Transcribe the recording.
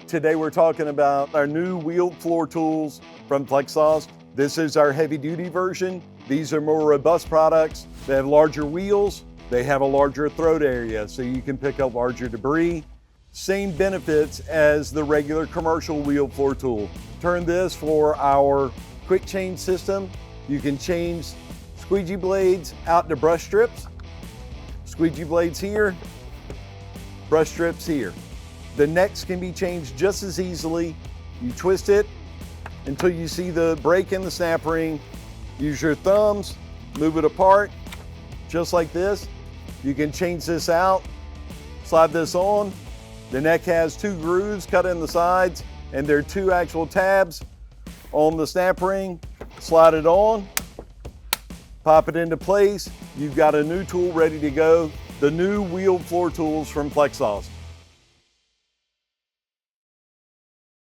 Today we're talking about our new wheeled floor tools from Flexaust. This is our heavy duty version. These are more robust products. They have larger wheels. They have a larger throat area so you can pick up larger debris. Same benefits as the regular commercial wheeled floor tool. Turn this for our quick change system. You can change squeegee blades out to brush strips. Squeegee blades here, brush strips here. The necks can be changed just as easily. You twist it until you see the break in the snap ring. Use your thumbs, move it apart, just like this. You can change this out, slide this on. The neck has 2 grooves cut in the sides, and there are 2 actual tabs on the snap ring. Slide it on, pop it into place. You've got a new tool ready to go. The new wheeled floor tools from Flexaust.